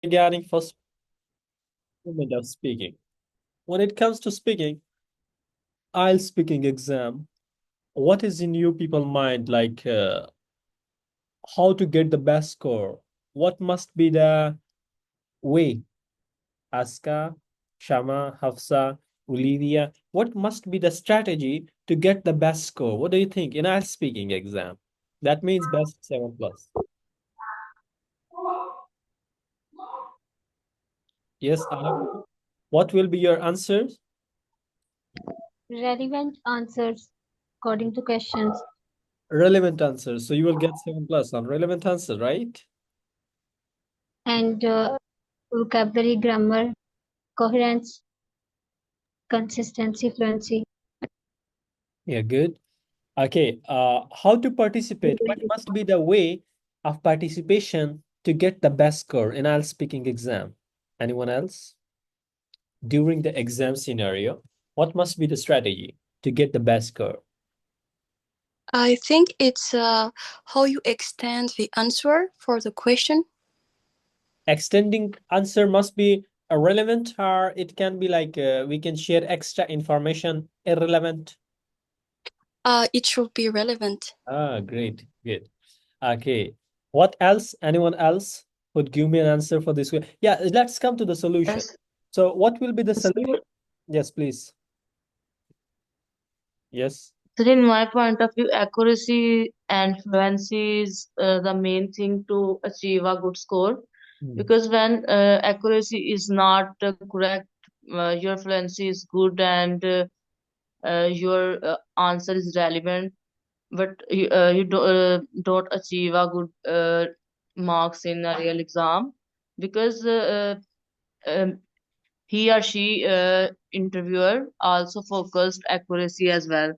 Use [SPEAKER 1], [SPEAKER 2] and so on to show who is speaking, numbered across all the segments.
[SPEAKER 1] regarding first moment of speaking. When it comes to speaking, IELTS speaking exam, what is in you people mind like how to get the best score? What must be the way? Aska, Shama, Hafsa, Olivia, what must be the strategy to get the best score? What do you think in IELTS speaking exam? That means best 7 plus. Yes, Anna, what will be your answers?
[SPEAKER 2] Relevant answers according to questions.
[SPEAKER 1] Relevant answers. So you will get 7 plus on relevant answer, right?
[SPEAKER 2] And vocabulary, grammar, coherence, consistency, fluency.
[SPEAKER 1] Yeah, good. Okay, how to participate? What must be the way of participation to get the best score in IELTS speaking exam? Anyone else? During the exam scenario, what must be the strategy to get the best score?
[SPEAKER 3] I think it's how you extend the answer for the question.
[SPEAKER 1] Extending answer must be relevant, or it can be like we can share extra information irrelevant.
[SPEAKER 3] It should be relevant.
[SPEAKER 1] Ah, great, good. Okay, what else? Anyone else would give me an answer for this? Yeah, let's come to the solution.
[SPEAKER 4] Yes.
[SPEAKER 1] So what will be the solution? Yes, please. Yes.
[SPEAKER 4] So in my point of view, accuracy and fluency is the main thing to achieve a good score. Because when accuracy is not correct, your fluency is good and your answer is relevant, but you don't achieve a good marks in a real exam because um, he or she interviewer also focused accuracy as well,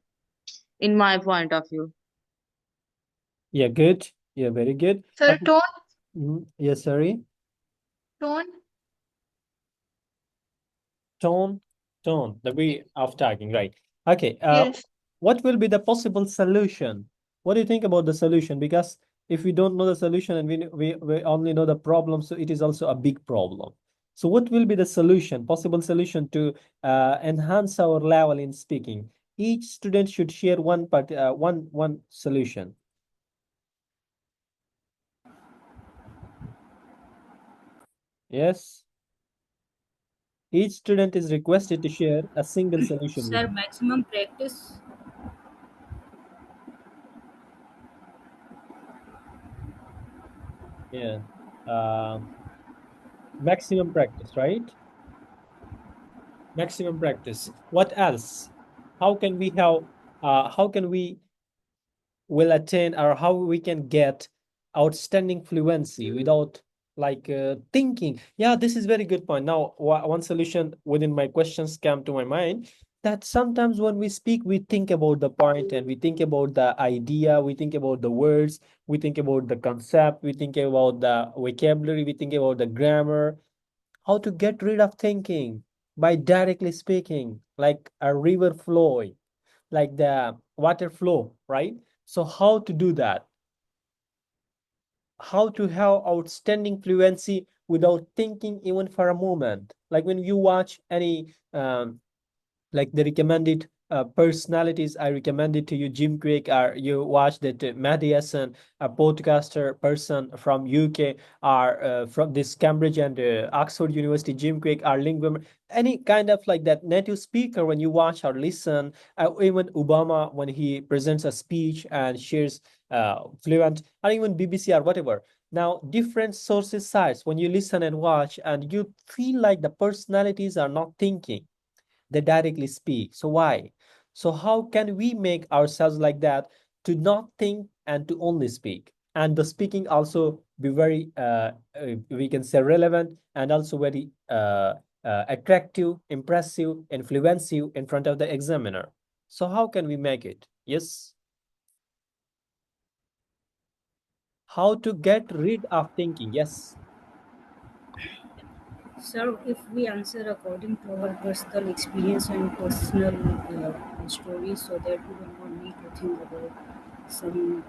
[SPEAKER 4] in my point of view.
[SPEAKER 1] Yeah, good. Yeah, very good.
[SPEAKER 5] Sir,
[SPEAKER 1] Yes, sorry.
[SPEAKER 5] tone.
[SPEAKER 1] Tone, the way of talking, right? Okay.
[SPEAKER 5] Yes.
[SPEAKER 1] What will be the possible solution? What do you think about the solution? Because if we don't know the solution and we only know the problem, so it is also a big problem. So what will be the solution, possible solution to enhance our level in speaking? Each student should share one solution. Yes. Each student is requested to share a single solution with
[SPEAKER 6] Sir,
[SPEAKER 1] me.
[SPEAKER 6] maximum practice.
[SPEAKER 1] Yeah. Maximum practice, right? Maximum practice. What else? How can we how can we will attain or how we can get outstanding fluency without like thinking? Yeah, this is very good point. Now, one solution within my questions came to my mind that sometimes when we speak, we think about the point and we think about the idea, we think about the words, we think about the concept, we think about the vocabulary, we think about the grammar. How to get rid of thinking by directly speaking, like a river flowing, like the water flow, right? So how to do that? How to have outstanding fluency without thinking even for a moment? Like when you watch any like the recommended personalities, I recommend it to you, 𝐂𝐞𝐫, or you watch that Mohsin Ihsan, a podcaster person from UK, or from this Cambridge and Oxford University, 𝐂𝐞𝐫, or lingua, any kind of like that native speaker when you watch or listen, even Obama when he presents a speech and shares fluent, or even BBC or whatever. Now, different sources sites, when you listen and watch and you feel like the personalities are not thinking, they directly speak. So why? So how can we make ourselves like that to not think and to only speak? And the speaking also be very, we can say relevant and also very attractive, impressive, influential in front of the examiner. So how can we make it? Yes. How to get rid of thinking? Yes.
[SPEAKER 6] Sir, if we answer according to our personal experience and personal stories, so that we will not need to think about some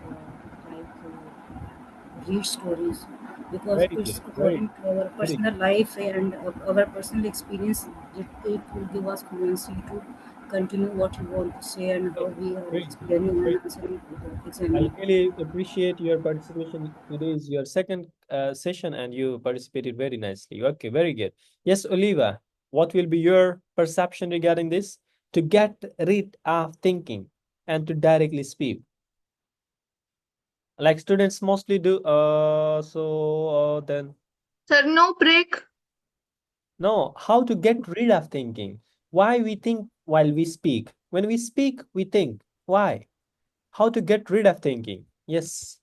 [SPEAKER 6] read stories. because
[SPEAKER 1] Very
[SPEAKER 6] it's
[SPEAKER 1] good. Very,
[SPEAKER 6] according to our
[SPEAKER 1] very
[SPEAKER 6] personal life and our personal experience. It will give us fluency to continue what you want to say and how
[SPEAKER 1] good.
[SPEAKER 6] we are
[SPEAKER 1] Great.
[SPEAKER 6] explaining
[SPEAKER 1] Great.
[SPEAKER 6] and answering to the
[SPEAKER 1] I
[SPEAKER 6] examiner.
[SPEAKER 1] really appreciate your participation. Today is your second session and you participated very nicely. Okay, very good. Yes, Oliva, what will be your perception regarding this? To get rid of thinking and to directly speak. Like students mostly do, then
[SPEAKER 3] Sir, no break.
[SPEAKER 1] no, how to get rid of thinking? Why we think while we speak? When we speak, we think. Why? How to get rid of thinking? Yes.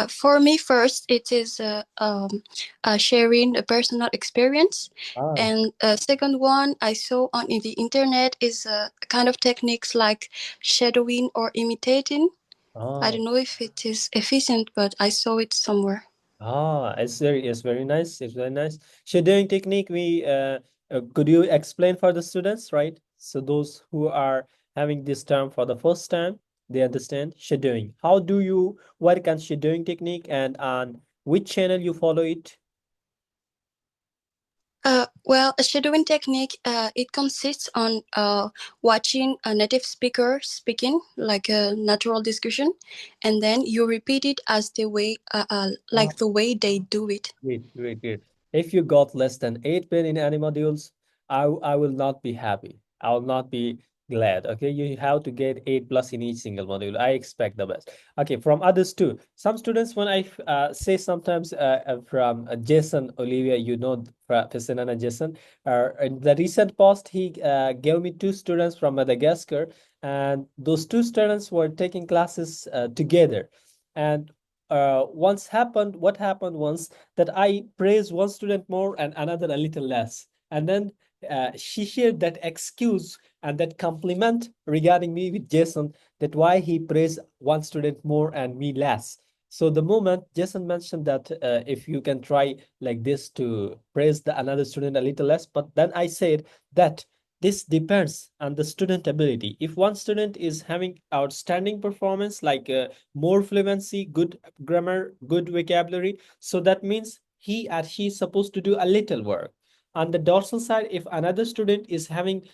[SPEAKER 3] For me, first, it is sharing a personal experience.
[SPEAKER 1] Ah,
[SPEAKER 3] And second one I saw on in the internet is kind of techniques like shadowing or imitating. I
[SPEAKER 1] ah.
[SPEAKER 3] don't know if it is efficient, but I saw it somewhere.
[SPEAKER 1] Ah, it's very nice. It's very nice. Shadowing technique, could you explain for the students, right? So those who are having this term for the first time, they understand shadowing. How do you work on shadowing technique and on which channel you follow it?
[SPEAKER 3] Well, a shadowing technique, it consists on watching a native speaker speaking like a natural discussion, and then you repeat it as the way,
[SPEAKER 1] Ah,
[SPEAKER 3] like the way they do it.
[SPEAKER 1] great, great, great. If you got less than 8 pen in any modules, I will not be happy. I will not be glad. Okay, you have to get 8+ in each single module. I expect the best. Okay, from others too. Some students, when I say sometimes from Jason Olivia, you know, Professor Nana Jason, in the recent post, he gave me 2 students from Madagascar, and those 2 students were taking classes together. And what happened once that I praised one student more and another a little less. And then she shared that excuse and that compliment regarding me with Jason, that why he praised one student more and me less. So the moment Jason mentioned that if you can try like this to praise the another student a little less, but then I said that this depends on the student ability. If one student is having outstanding performance, like more fluency, good grammar, good vocabulary, so that means he or she is supposed to do a little work. On the dorsal side, if another student is having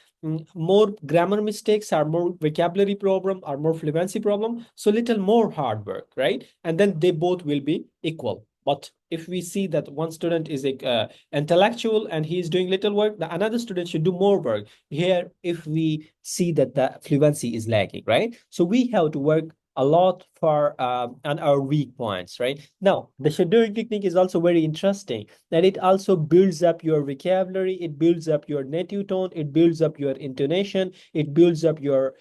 [SPEAKER 1] more grammar mistakes or more vocabulary problem or more fluency problem, so little more hard work, right? And then they both will be equal. But if we see that one student is intellectual and he is doing little work, the another student should do more work. Here, if we see that the fluency is lacking, right? So we have to work a lot for on our weak points, right? Now, the shadowing technique is also very interesting, that it also builds up your vocabulary, it builds up your native tone, it builds up your intonation, it builds up your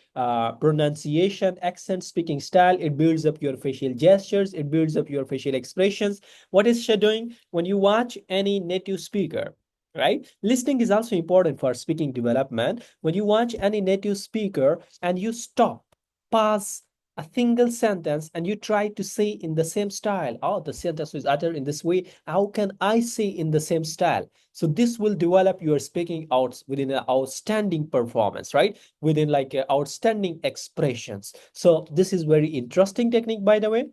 [SPEAKER 1] pronunciation, accent, speaking style, it builds up your facial gestures, it builds up your facial expressions. What is shadowing? When you watch any native speaker, right? Listening is also important for speaking development. When you watch any native speaker and you stop, pause a single sentence and you try to say in the same style, oh, the sentence is uttered in this way, how can I say in the same style? So this will develop your speaking out within an outstanding performance, right? Within like outstanding expressions. So this is very interesting technique, by the way,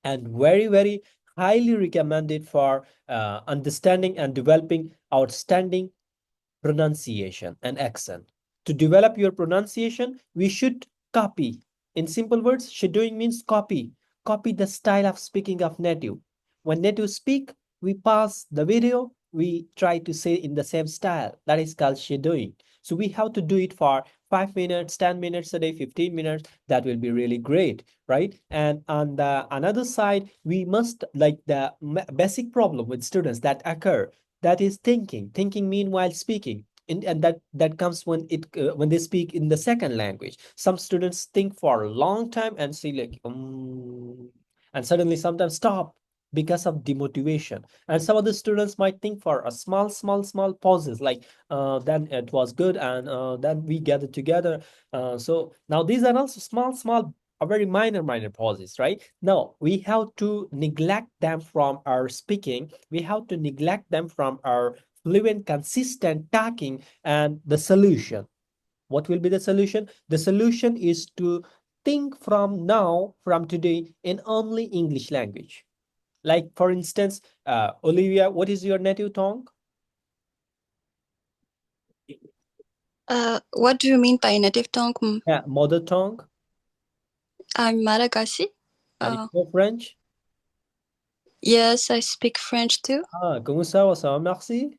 [SPEAKER 1] and very, very highly recommended for understanding and developing outstanding pronunciation and accent. To develop your pronunciation, we should copy. In simple words, shadowing means copy. Copy the style of speaking of native. When native speak, we pause the video, we try to say in the same style. That is called shadowing. So we have to do it for 5 minutes, 10 minutes a day, 15 minutes. That will be really great, right? And on the another side, we must like the basic problem with students that occur, that is thinking meanwhile speaking, and that comes when they speak in the second language. Some students think for a long time and say like and suddenly sometimes stop because of demotivation. And some of the students might think for a small pauses, like then it was good, and then we gathered together. So now these are also small very minor pauses, right? Now we have to neglect them from our speaking, we have to neglect them from our fluent consistent talking. And the solution, what will be the solution? The solution is to think from now, from today, in only English language. Like, for instance, Olivia, what is your native tongue?
[SPEAKER 3] What do you mean by native tongue?
[SPEAKER 1] Yeah, mother tongue.
[SPEAKER 3] I'm Malagasy.
[SPEAKER 1] And you know French?
[SPEAKER 3] Yes, I speak French too.
[SPEAKER 1] Ah, comment ça va, merci.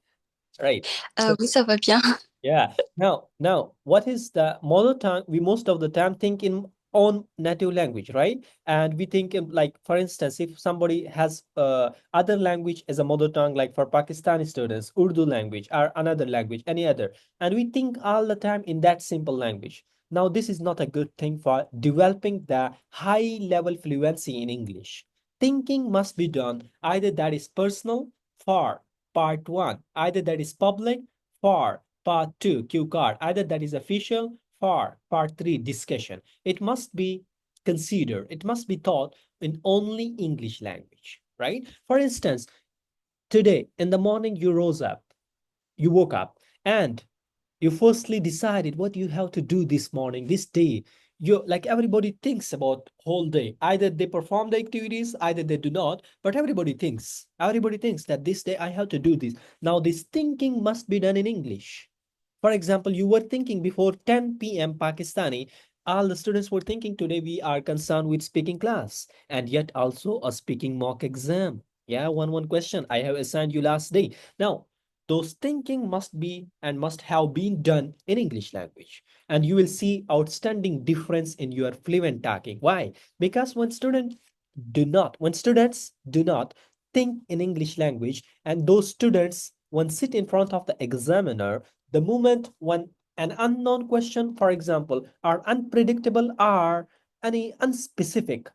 [SPEAKER 1] Right.
[SPEAKER 3] Oui, ça va bien.
[SPEAKER 1] Yeah. Now, what is the mother tongue? We most of the time think in own native language, right? And we think in, like, for instance, if somebody has other language as a mother tongue, like for Pakistani students, Urdu language or another language, any other, and we think all the time in that simple language. Now, this is not a good thing for developing the high level fluency in English. Thinking must be done either that is personal for part one, either that is public for part two, cue card, either that is official for part three, discussion. It must be considered, it must be taught in only English language, right? For instance, today in the morning you rose up, you woke up, and you firstly decided what you have to do this morning, this day. You, like, everybody thinks about whole day. Either they perform the activities, either they do not, but everybody thinks that this day I have to do this. Now this thinking must be done in English. For example, you were thinking before 10 p.m. Pakistani, all the students were thinking today we are concerned with speaking class, and yet also a speaking mock exam. Yeah, one question I have assigned you last day. Now, those thinking must be and must have been done in English language. And you will see outstanding difference in your fluent talking. Why? Because when students do not think in English language, and those students, when sit in front of the examiner, the moment when an unknown question, for example, are unpredictable or any unspecific,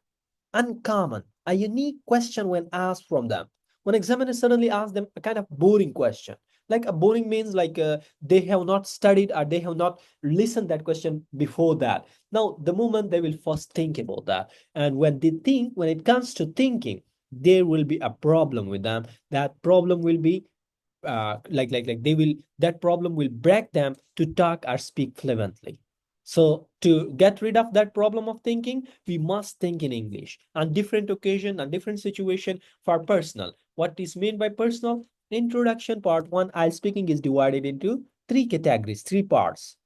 [SPEAKER 1] uncommon, a unique question when asked from them. When examiners suddenly ask them a kind of boring question, like a boring means like they have not studied or they have not listened that question before that. Now, the moment they will first think about that, and when they think, when it comes to thinking, there will be a problem with them. That problem will be like they will, that problem will break them to talk or speak fluently. So to get rid of that problem of thinking, we must think in English on different occasion and different situation. For personal, what is meant by personal? Introduction part one, IELTS speaking is divided into three categories, three parts.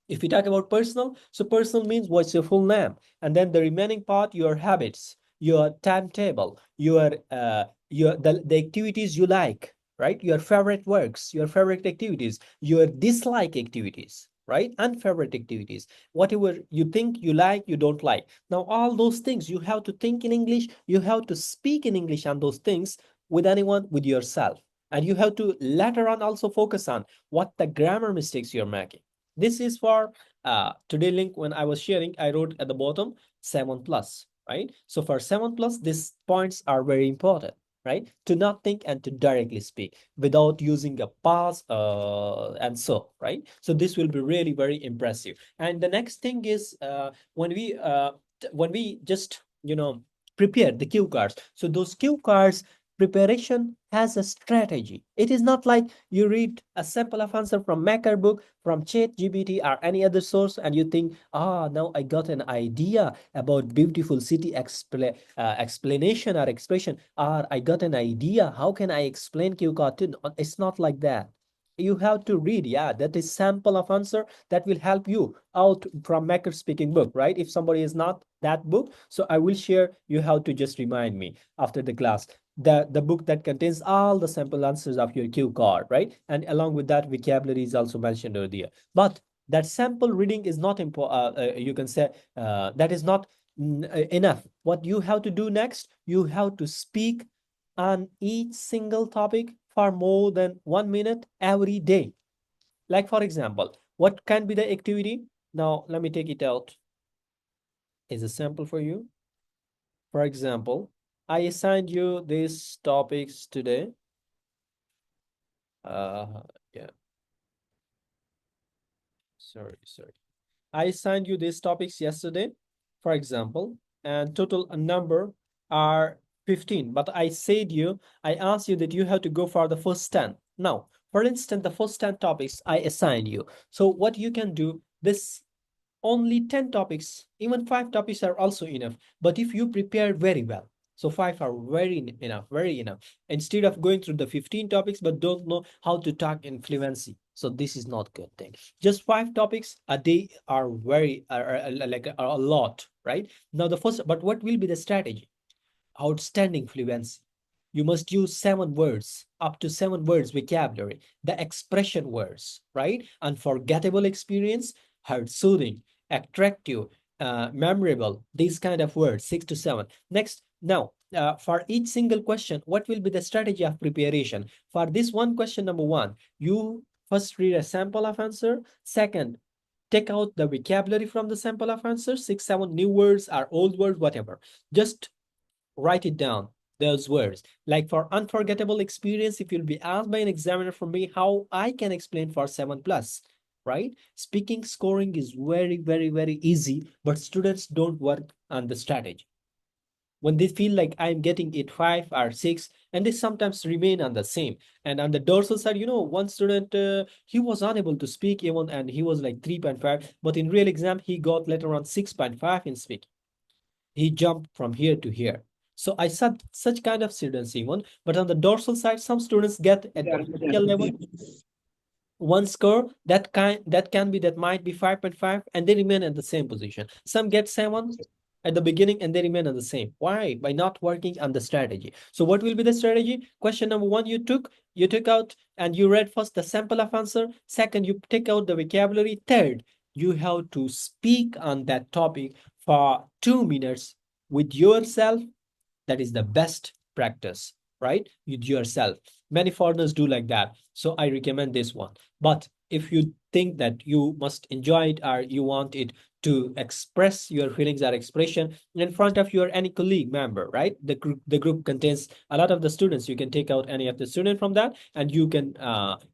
[SPEAKER 1] If we talk about personal, so personal means what's your full name, and then the remaining part, your habits, your timetable, your the activities you like, right? Your favorite works, your favorite activities, your dislike activities, right? Unfavorite activities, whatever you think you like, you don't like. Now, all those things you have to think in English, you have to speak in English on those things with anyone, with yourself. And you have to later on also focus on what the grammar mistakes you're making. This is for today link. When I was sharing, I wrote at the bottom 7 plus, right? So for 7 plus, these points are very important, right? To not think and to directly speak without using a pause and so, right? So this will be really very impressive. And the next thing is when we just, prepare the cue cards. So those cue cards preparation has a strategy. It is not like you read a sample of answer from Maker book, from ChatGPT or any other source, and you think, now I got an idea about beautiful city explanation or expression, or I got an idea how can I explain Q cartoon. It's not like that. You have to read, that is sample of answer that will help you out from Maker speaking book, right? If somebody is not that book, so I will share, you have to just remind me after the class, the book that contains all the sample answers of your cue card, right? And along with that, vocabulary is also mentioned earlier. But that sample reading is not important. You can say that is not enough. What you have to do next, you have to speak on each single topic for more than 1 minute every day. Like, for example, what can be the activity? Now, let me take it out. Is a sample for you. For example, I assigned you these topics today. Yeah. Sorry. I assigned you these topics yesterday, for example, and total number are 15. But I asked you that you have to go for the first 10. Now, for instance, the first 10 topics I assigned you. So what you can do, this only 10 topics, even 5 topics are also enough. But if you prepare very well, So 5 are enough, very enough. Instead of going through the 15 topics, but don't know how to talk in fluency. So this is not good thing. Just 5 topics a day are like a lot, right? Now the first, but what will be the strategy? Outstanding fluency. You must use 7 words, up to 7 words vocabulary, the expression words, right? Unforgettable experience, heart soothing, attractive, memorable, these kind of words, 6 to 7. Next, now, for each single question, what will be the strategy of preparation? For this one question, number 1, you first read a sample of answer. Second, take out the vocabulary from the sample of answer, 6, 7 new words or old words, whatever. Just write it down, those words. Like for unforgettable experience, if you'll be asked by an examiner from me how I can explain for 7 plus, right? Speaking scoring is very easy, but students don't work on the strategy. When they feel like I'm getting it 5 or 6, and they sometimes remain on the same. And on the dorsal side, one student, he was unable to speak even, and he was like 3.5, but in real exam, he got later on 6.5 in speaking. He jumped from here to here. So I saw such kind of students even, but on the dorsal side, some students get at the vertical level one score that might be 5.5, and they remain at the same position. Some get 7 at the beginning and they remain on the same. Why? By not working on the strategy. So what will be the strategy? Question number 1, you took out and you read first the sample of answer. Second, you take out the vocabulary. Third, you have to speak on that topic for 2 minutes with yourself. That is the best practice, right? With yourself. Many foreigners do like that. So I recommend this one. But if you think that you must enjoy it or you want it to express your feelings or expression in front of your any colleague member, right? The group contains a lot of the students. You can take out any of the student from that, and you can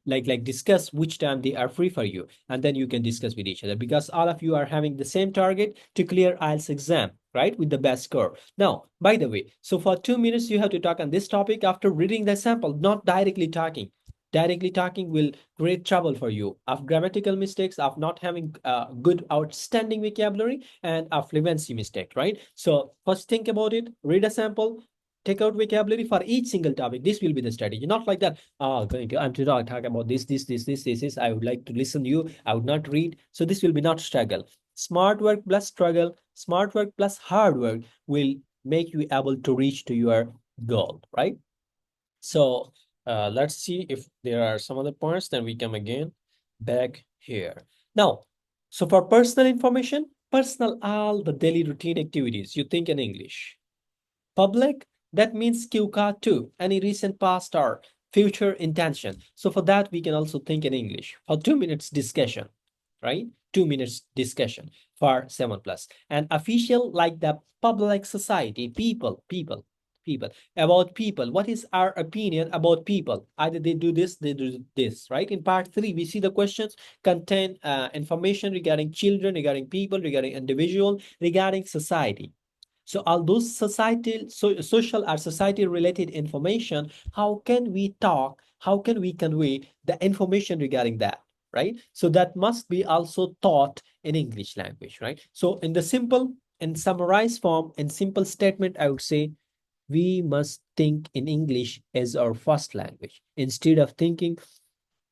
[SPEAKER 1] like discuss which time they are free for you, and then you can discuss with each other, because all of you are having the same target to clear IELTS exam, right? With the best score. Now, by the way, so for 2 minutes, you have to talk on this topic after reading the sample, not directly talking. Directly talking will create trouble for you of grammatical mistakes, of not having good, outstanding vocabulary, and of fluency mistake, right? So first think about it, read a sample, take out vocabulary for each single topic. This will be the strategy. Not like that, I'm to talk about this. I would like to listen to you. I would not read. So this will be not struggle. Smart work plus struggle, smart work plus hard work will make you able to reach to your goal, right? So let's see if there are some other points. Then we come again back here. Now, so for personal information, personal, all the daily routine activities, you think in English. Public, that means 𝐶 too, any recent past or future intention. So for that, we can also think in English. For 2 minutes discussion, right? 2 minutes discussion for 7 plus. And official, like the public society, people, about people. What is our opinion about people? Either they do this, they do this, right? In part 3, we see the questions contain information regarding children, regarding people, regarding individual, regarding society. So all those social or society related information, how can we talk? How can we convey the information regarding that, right? So that must be also taught in English language, right? So in summarized form, in simple statement, I would say we must think in English as our first language instead of thinking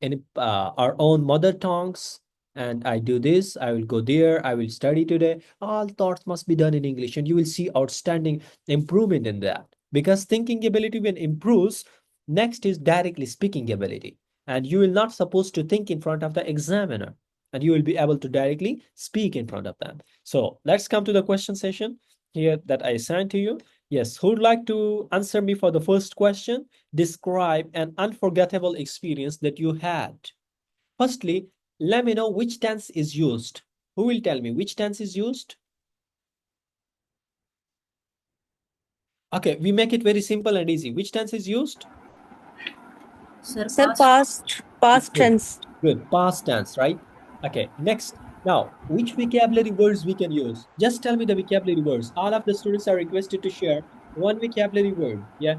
[SPEAKER 1] in our own mother tongues. And I do this, I will go there, I will study today. All thoughts must be done in English, and you will see outstanding improvement in that. Because thinking ability, when improves, next is directly speaking ability. And you will not supposed to think in front of the examiner, and you will be able to directly speak in front of them. So let's come to the question session here that I assigned to you. Yes, who would like to answer me for the first question? Describe an unforgettable experience that you had. Firstly, let me know which tense is used. Who will tell me which tense is used? Okay, we make it very simple and easy. Which tense is used?
[SPEAKER 6] Sir,
[SPEAKER 5] Past tense.
[SPEAKER 1] Good, past tense, right? Okay, next. Now, which vocabulary words we can use? Just tell me the vocabulary words. All of the students are requested to share one vocabulary word. Yeah.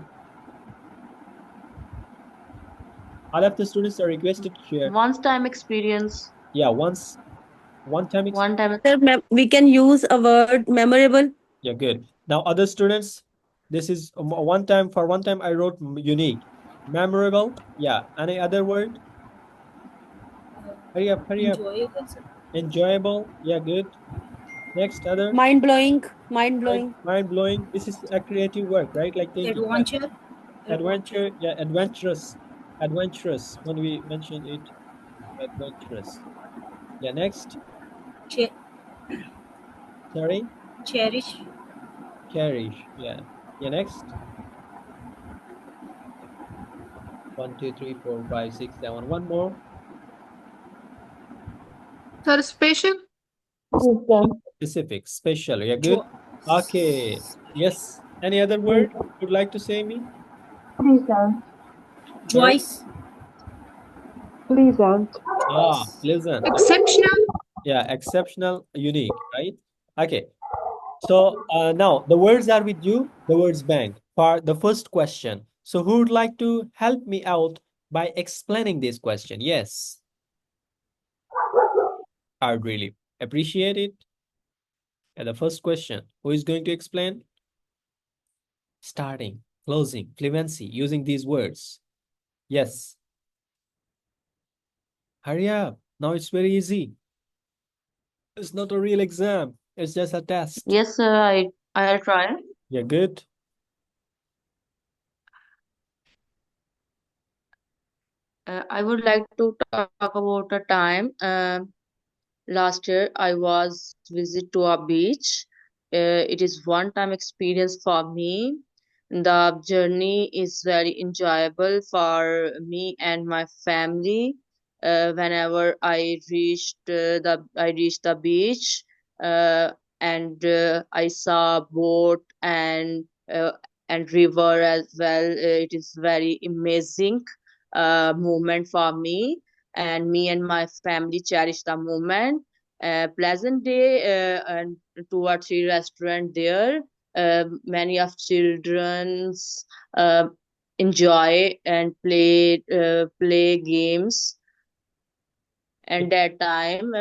[SPEAKER 1] All of the students are requested to share.
[SPEAKER 4] Once time experience.
[SPEAKER 1] Yeah, one time.
[SPEAKER 5] Sir, we can use a word memorable.
[SPEAKER 1] Yeah, good. Now, other students, This is one time. For one time, I wrote unique. Memorable. Yeah. Any other word? Hurry up, hurry up.
[SPEAKER 6] Enjoyable, sir.
[SPEAKER 1] Enjoyable. Yeah, good. Next, other.
[SPEAKER 5] Mind blowing. Mind blowing.
[SPEAKER 1] Mind blowing. This is a creative work, right? Like thinking.
[SPEAKER 6] Adventure.
[SPEAKER 1] Adventure. Yeah, adventurous. Adventurous. When we mention it, adventurous. Yeah, next.
[SPEAKER 6] Che-
[SPEAKER 1] Sorry.
[SPEAKER 6] cherish.
[SPEAKER 1] Cherish. Yeah. Yeah, next. 1, 2, 3, 4, 5, 6, 7. One more.
[SPEAKER 7] Sir, special?
[SPEAKER 1] Specific. Special. Yeah, good.
[SPEAKER 6] Jo-
[SPEAKER 1] Okay. Yes. Any other word you'd like to say me?
[SPEAKER 7] Pleasant.
[SPEAKER 1] Sorry?
[SPEAKER 6] Voice.
[SPEAKER 7] Pleasant.
[SPEAKER 1] Ah, pleasant.
[SPEAKER 7] Exceptional.
[SPEAKER 1] Yeah, exceptional, unique, right? Okay. So now the words are with you, the words bank for the first question. So who would like to help me out by explaining this question? Yes. I would really appreciate it. And the first question, who is going to explain? Starting, closing, fluency, using these words. Yes. Hurry up. Now it's very easy. It's not a real exam. It's just a test.
[SPEAKER 4] Yes, sir, I'll try.
[SPEAKER 1] Yeah, good.
[SPEAKER 4] I would like to talk about a time. Last year, I was visit to a beach. It is one-time experience for me. The journey is very enjoyable for me and my family. Whenever I reached the beach, and I saw boat and river as well. It is very amazing moment for me, and me and my family cherish the moment. Pleasant day and towards the restaurant there. Many of children's uh, enjoy and play games. And that time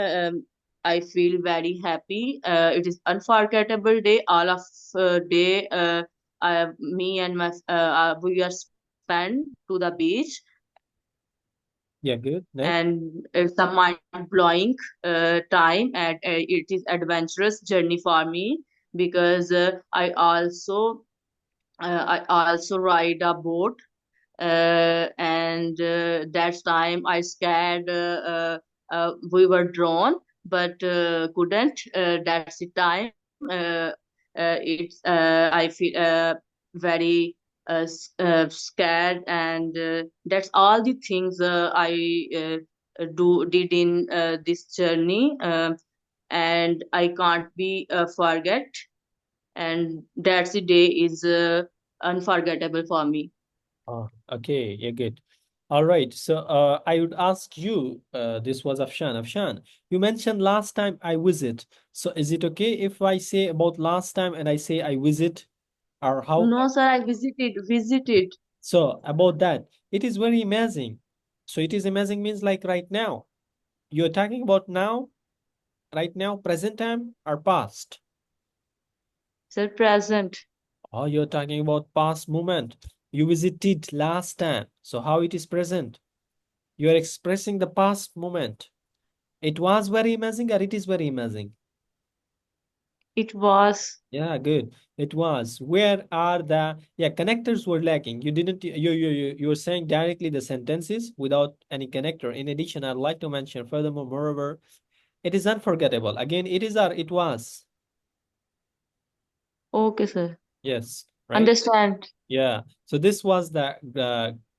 [SPEAKER 4] I feel very happy. It is unforgettable day. All of day me and my we are spent to the beach,
[SPEAKER 1] Yeah, good. Next.
[SPEAKER 4] and it's a mind-blowing time, and it is adventurous journey for me, because I also ride a boat, and that time I scared. We were drawn, but couldn't. That's the time. It's I feel very scared, and that's all the things I did in this journey, and I can't be forget. And that's the day is unforgettable for me.
[SPEAKER 1] Oh, okay, yeah, good. All right. So I would ask you, this was Afshan. Afshan, you mentioned last time I visit. So is it okay if I say about last time and I say I visit, or how?
[SPEAKER 4] No, sir, I visited.
[SPEAKER 1] So about that, it is very amazing. So it is amazing means like right now. You're talking about now, right now, present time or past?
[SPEAKER 4] Sir, present.
[SPEAKER 1] Oh, you're talking about past moment. You visited last time. So how it is present? You are expressing the past moment. It was very amazing or it is very amazing?
[SPEAKER 4] It was.
[SPEAKER 1] Yeah, good. It was. Where are the connectors were lacking? You didn't you were saying directly the sentences without any connector. In addition, I'd like to mention furthermore, moreover, it is unforgettable. Again, it is or it was.
[SPEAKER 4] Okay, sir.
[SPEAKER 1] Yes, right?
[SPEAKER 4] Understand.
[SPEAKER 1] Yeah. So this was the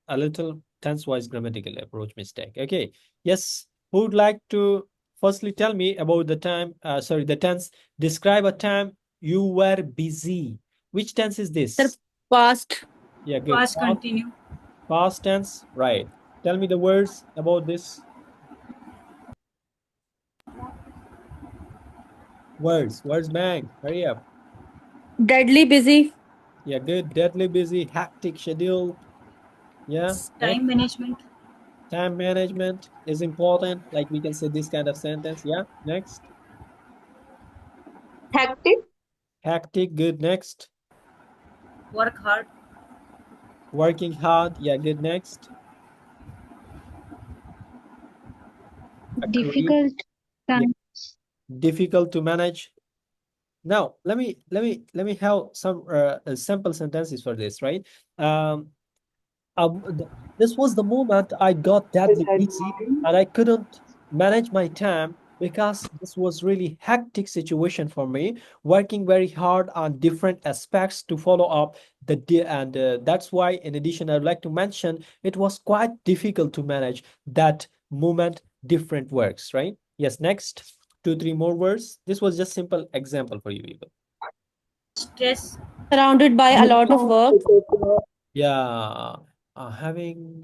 [SPEAKER 1] a little tense-wise grammatical approach mistake. Okay. Yes. Who would like to firstly tell me about the time? Sorry, the tense. Describe a time you were busy. Which tense is this?
[SPEAKER 5] Sir, past.
[SPEAKER 1] Yeah, good.
[SPEAKER 6] Past continue.
[SPEAKER 1] Past tense. Right. Tell me the words about this. Words. Words, bang. Hurry up.
[SPEAKER 5] Deadly busy.
[SPEAKER 1] Yeah, good. Deadly busy. Hectic schedule. Yeah.
[SPEAKER 6] Time management.
[SPEAKER 1] Time management is important. Like we can say this kind of sentence. Yeah. Next.
[SPEAKER 7] Hectic.
[SPEAKER 1] Hectic. Good. Next.
[SPEAKER 6] Work hard.
[SPEAKER 1] Working hard. Yeah, good. Next. Agree.
[SPEAKER 2] Difficult
[SPEAKER 1] Yeah.
[SPEAKER 2] time.
[SPEAKER 1] Difficult to manage. Now, let me have some sample sentences for this, right? This was the moment I got deadly busy and I couldn't manage my time because this was really hectic situation for me, working very hard on different aspects to follow up and that's why, in addition, I'd like to mention it was quite difficult to manage that moment, different works, right? Yes, next, 2, 3 more words. This was just simple example for you, people.
[SPEAKER 6] Stress.
[SPEAKER 5] Surrounded by a lot of work.
[SPEAKER 1] Yeah, having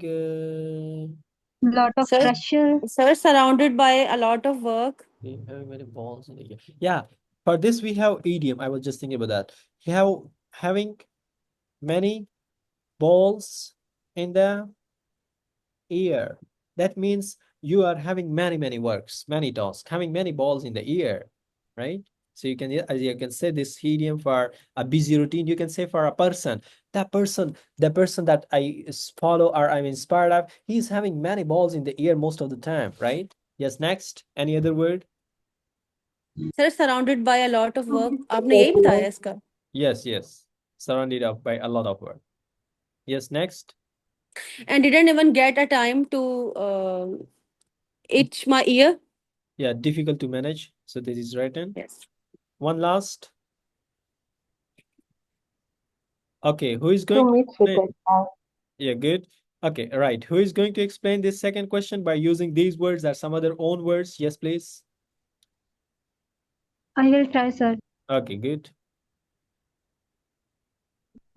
[SPEAKER 2] Lot of
[SPEAKER 5] Sir,
[SPEAKER 2] pressure.
[SPEAKER 5] sir, surrounded by a lot of work.
[SPEAKER 1] having many balls in the air. Yeah, for this we have idiom. I was just thinking about that. Having many balls in the ear. That means you are having many works, many tasks, having many balls in the ear, right? So you can, as you can say this idiom for a busy routine, you can say for a person, the person that I follow or I'm inspired of, he's having many balls in the ear most of the time, right? Yes, next. Any other word?
[SPEAKER 5] Sir, surrounded by a lot of work. आपने यही बताया इसका.
[SPEAKER 1] Yes. Surrounded up by a lot of work. Yes, next.
[SPEAKER 5] And didn't even get a time to itch my ear.
[SPEAKER 1] Yeah, difficult to manage. So this is written.
[SPEAKER 5] Yes.
[SPEAKER 1] One last. Okay, who is going to explain? Yeah, good. Okay, right. Who is going to explain this second question by using these words or some other own words? Yes, please.
[SPEAKER 2] I will try, sir.
[SPEAKER 1] Okay, good.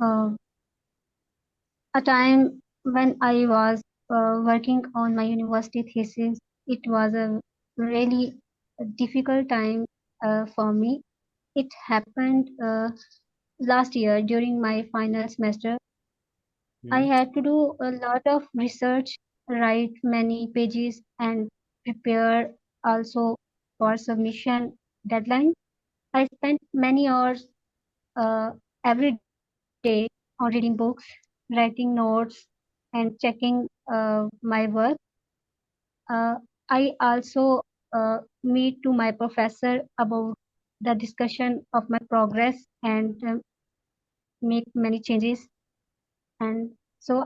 [SPEAKER 2] A time when I was working on my university thesis, it was a really difficult time for me. It happened last year during my final semester. I had to do a lot of research, write many pages, and prepare also for submission deadline. I spent many hours every day on reading books, writing notes, and checking my work. I also meet to my professor about the discussion of my progress and make many changes. And so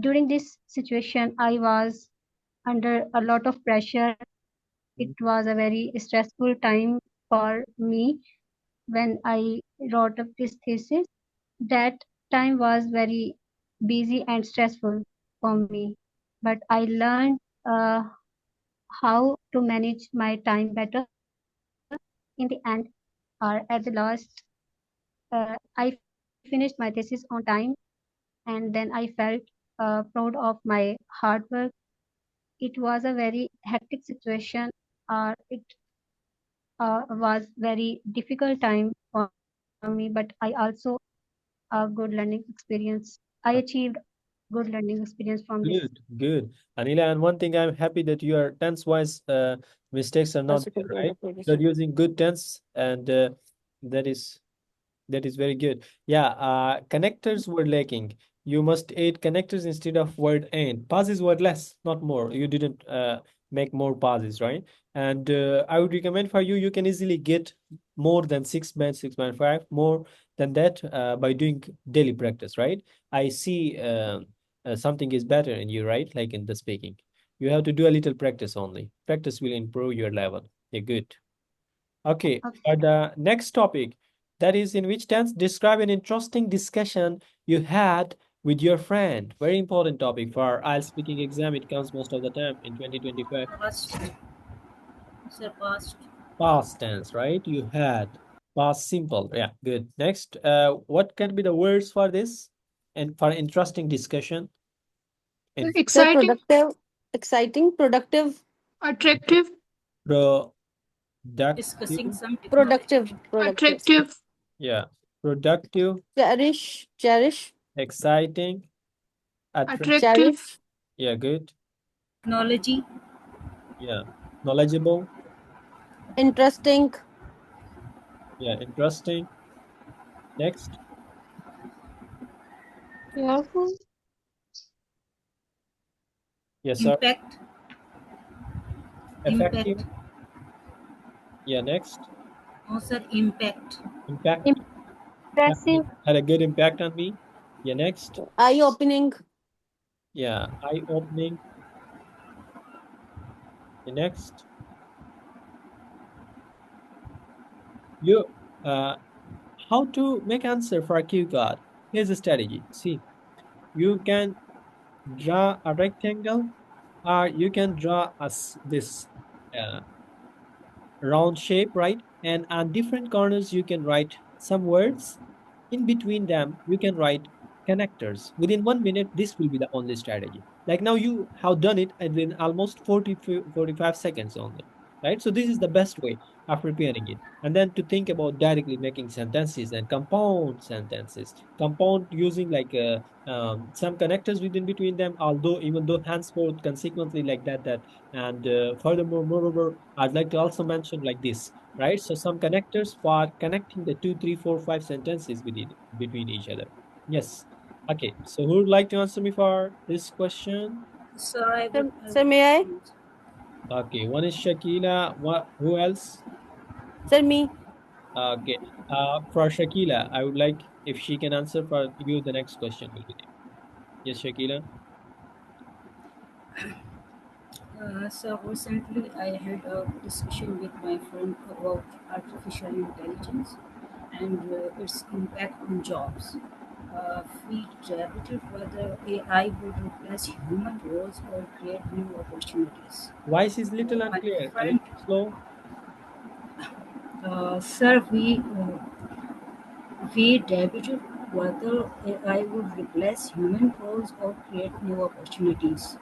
[SPEAKER 2] during this situation, I was under a lot of pressure. It was a very stressful time for me when I wrote up this thesis. That time was very busy and stressful for me, but I learned how to manage my time better. In the end, or at the last, I finished my thesis on time, and then I felt proud of my hard work. It was a very hectic situation. It was very difficult time for me, but I also a good learning experience. I achieved good learning experience from this.
[SPEAKER 1] Good. Anila, and one thing I'm happy that your tense-wise mistakes are not there, right? You're using good tense, and that is very good. Yeah, connectors were lacking. You must add connectors instead of word and. Pauses were less, not more. You didn't make more pauses, right? And I would recommend for you, you can easily get more than 6.5 more than that by doing daily practice, right? I see something is better in you, right? Like in the speaking. You have to do a little practice only. Practice will improve your level. Yeah, good. Okay, for the next topic, that is in which tense describe an interesting discussion you had with your friend. Very important topic for IELTS speaking exam. It comes most of the time in 2025.
[SPEAKER 6] Past. Sir, past.
[SPEAKER 1] Past tense, right? You had. Past simple. Yeah, good. Next, what can be the words for this and for interesting discussion? In
[SPEAKER 5] Sir,
[SPEAKER 7] Exciting.
[SPEAKER 5] productive, exciting, productive,
[SPEAKER 7] Attractive.
[SPEAKER 6] Discussing
[SPEAKER 1] productive.
[SPEAKER 6] some technology.
[SPEAKER 5] productive.
[SPEAKER 7] Attractive.
[SPEAKER 1] Yeah, productive,
[SPEAKER 5] Cherish,
[SPEAKER 1] exciting, attractive.
[SPEAKER 7] Attractive.
[SPEAKER 1] Yeah, good.
[SPEAKER 6] Technology.
[SPEAKER 1] Yeah, knowledgeable.
[SPEAKER 5] interesting,
[SPEAKER 1] Yeah, interesting. Next.
[SPEAKER 7] Careful.
[SPEAKER 1] Yes, sir.
[SPEAKER 6] Impact.
[SPEAKER 1] Effective. Yeah, next.
[SPEAKER 6] Oh, sir, impact.
[SPEAKER 1] Impact.
[SPEAKER 2] Impressive.
[SPEAKER 1] Had a good impact on me. Yeah, next.
[SPEAKER 5] Eye-opening.
[SPEAKER 1] Yeah, eye-opening. The next. You how to make answer for a cue card. Here's a strategy. See, you can draw a rectangle or you can draw this uh, round shape, right? And on different corners, you can write some words. In between them, you can write connectors. Within 1 minute, this will be the only strategy. Like now you have done it within almost 45 seconds only, right? So this is the best way of preparing it. And then to think about directly making sentences and compound sentences. Compound using like some connectors within between them, although even though henceforth consequently like that. And furthermore, moreover, I'd like to also mention like this, right? So some connectors for connecting the 2, 3, 4, 5 sentences between each other. Yes. Okay. So who would like to answer me for this question?
[SPEAKER 6] Sir, I
[SPEAKER 5] Sir,
[SPEAKER 6] would.
[SPEAKER 5] sir, may I?
[SPEAKER 1] Okay. One is Shakila. Who else?
[SPEAKER 5] Sir, me.
[SPEAKER 1] Okay. For Shakila, I would like if she can answer for you, the next question will be there. Yes, Shakila.
[SPEAKER 6] So recently I had a discussion with my friend about artificial intelligence and its impact on jobs. We debated whether AI would replace human roles or create new opportunities.
[SPEAKER 1] Voice is little
[SPEAKER 6] My
[SPEAKER 1] unclear. A
[SPEAKER 6] friend,
[SPEAKER 1] little slow.
[SPEAKER 6] sir, we debated whether AI would replace human roles or create new opportunities.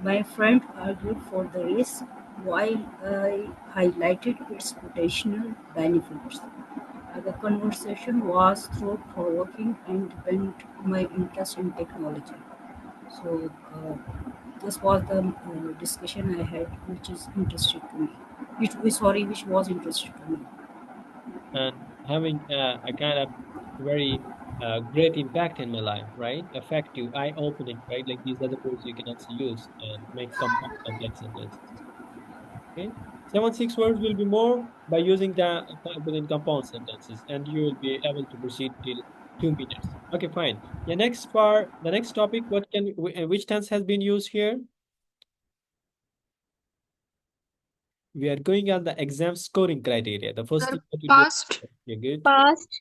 [SPEAKER 6] My friend argued for the risk while I highlighted its potential benefits. The conversation was thought-provoking and deepened my interest in technology. So, this was the discussion I had, which is interesting to me. Which was interesting to me.
[SPEAKER 1] And having a kind of very great impact in my life, right? Effective, eye-opening, right? Like these are the words you can also use and make complex sentences. Okay, 7, 6 words will be more by using the within compound sentences, and you will be able to proceed till 2 minutes. Okay, fine. Yeah, next part, the next topic. What can which tense has been used here? We are going on the exam scoring criteria. The first
[SPEAKER 7] Sir,
[SPEAKER 1] thing that will be
[SPEAKER 7] past.
[SPEAKER 1] yeah, good.
[SPEAKER 2] Past.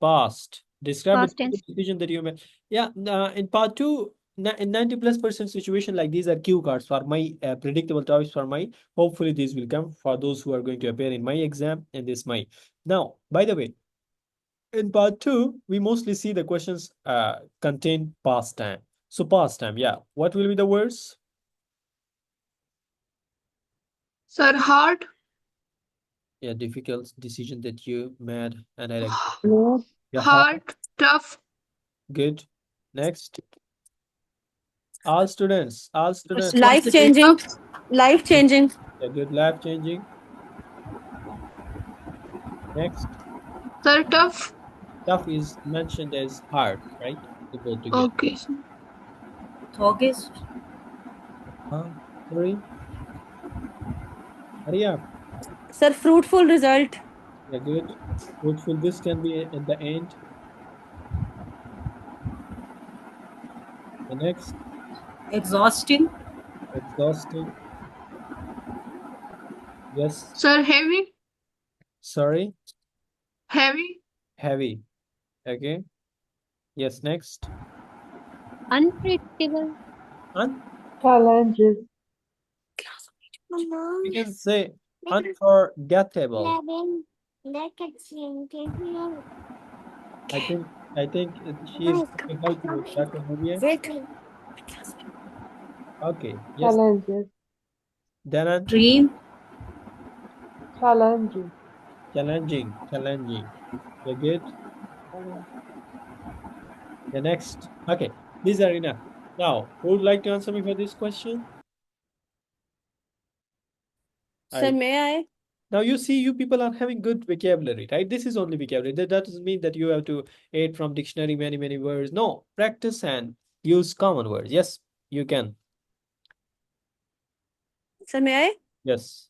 [SPEAKER 1] Past. Describe a
[SPEAKER 2] Past tense.
[SPEAKER 1] decision that you made. Yeah, in part two, in 90+% situation like these are cue cards for my predictable topics for my. Hopefully, these will come for those who are going to appear in my exam and this my. Now, by the way, in part two, we mostly see the questions contain past time. So past time, yeah. What will be the words?
[SPEAKER 7] Sir, hard.
[SPEAKER 1] Yeah, difficult decision that you made, and I like. Yeah,
[SPEAKER 7] Hard. Tough.
[SPEAKER 1] good. Next. All students.
[SPEAKER 5] Life-changing. Life-changing.
[SPEAKER 1] Yeah, good. Life changing. Next.
[SPEAKER 7] Sir, tough.
[SPEAKER 1] Tough is mentioned as hard, right? The both together.
[SPEAKER 7] Okay, sir.
[SPEAKER 6] August,
[SPEAKER 1] Sorry. Hurry up.
[SPEAKER 5] Sir, fruitful result.
[SPEAKER 1] Yeah, good. Fruitful. This can be at the end. The next.
[SPEAKER 6] exhausting,
[SPEAKER 1] Exhausting. Yes.
[SPEAKER 7] Sir, heavy.
[SPEAKER 1] Sorry.
[SPEAKER 7] Heavy.
[SPEAKER 1] Heavy. Okay. Yes. Next.
[SPEAKER 2] Unpredictable.
[SPEAKER 8] Challenges.
[SPEAKER 1] You can say unforgettable. I think she is going to help you with Dr. Nubia. Okay. Yes.
[SPEAKER 8] Challenges.
[SPEAKER 1] Then
[SPEAKER 6] dream,
[SPEAKER 8] Challenging.
[SPEAKER 1] challenging. You're good. The next. Okay. These are enough. Now, who would like to answer me for this question?
[SPEAKER 5] Sir, may I?
[SPEAKER 1] Now you see, you people are having good vocabulary, right? This is only vocabulary. That doesn't mean that you have to aid from dictionary many words. No, practice and use common words. Yes, you can.
[SPEAKER 5] Sir, may I?
[SPEAKER 1] Yes.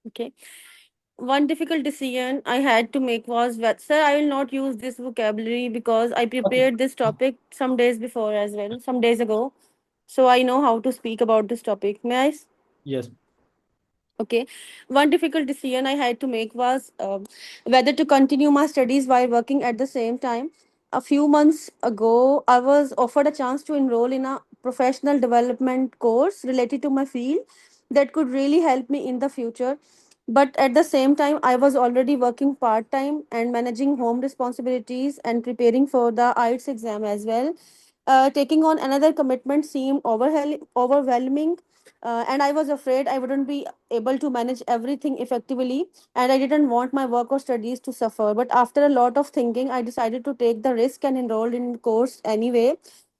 [SPEAKER 5] Okay. One difficult decision I had to make was that, sir, I will not use this vocabulary because I
[SPEAKER 1] Okay.
[SPEAKER 5] prepared this topic some days before as well, some days ago. So I know how to speak about this topic. May I?
[SPEAKER 1] Yes.
[SPEAKER 5] Okay. One difficult decision I had to make was whether to continue my studies while working at the same time. A few months ago, I was offered a chance to enroll in a professional development course related to my field that could really help me in the future. But at the same time, I was already working part time and managing home responsibilities and preparing for the IELTS exam as well. Taking on another commitment seemed overwhelming, and I was afraid I wouldn't be able to manage everything effectively, and I didn't want my work or studies to suffer. But after a lot of thinking, I decided to take the risk and enrolled in the course anyway.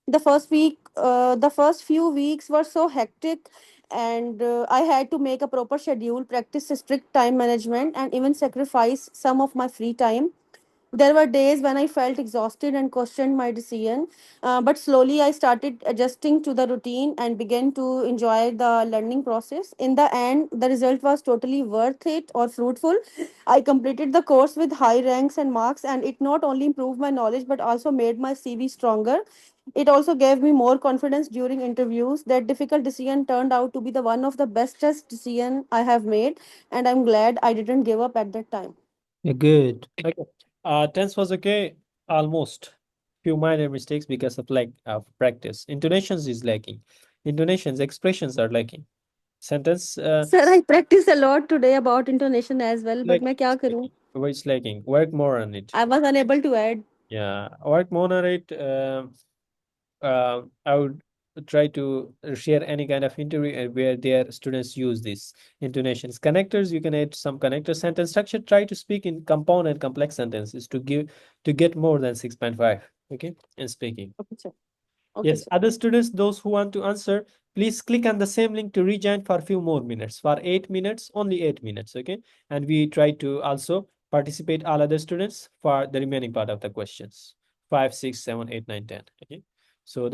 [SPEAKER 5] The first few weeks were so hectic, and I had to make a proper schedule, practice strict time management, and even sacrifice some of my free time. There were days when I felt exhausted and questioned my decision, but slowly I started adjusting to the routine and began to enjoy the learning process. In the end, the result was totally worth it or fruitful. I completed the course with high ranks and marks, and it not only improved my knowledge but also made my CV stronger. It also gave me more confidence during interviews. That difficult decision turned out to be the one of the bestest decision I have made, and I'm glad I didn't give up at that time.
[SPEAKER 1] Yeah, good. Okay. Tense was okay, almost. Few minor mistakes because of lack of practice. Intonations is lacking. Intonations, expressions are lacking. Sentence,
[SPEAKER 5] Sir, I practice a lot today about intonation as well, but
[SPEAKER 1] like
[SPEAKER 5] मैं क्या करूं?
[SPEAKER 1] it's lacking. Work more on it.
[SPEAKER 5] I was unable to add.
[SPEAKER 1] Yeah, work more on it. I would try to share any kind of interview where their students use these intonations. Connectors, you can add some connector sentence structure. Try to speak in compound and complex sentences to get more than 6.5. Okay, in speaking.
[SPEAKER 5] Okay, sir. Okay,
[SPEAKER 1] Yes,
[SPEAKER 5] sir.
[SPEAKER 1] other students, those who want to answer, please click on the same link to rejoin for a few more minutes. For 8 minutes, only 8 minutes. Okay, and we try to also participate all other students for the remaining part of the questions. 5, 6, 7, 8, 9, 10. Okay, so the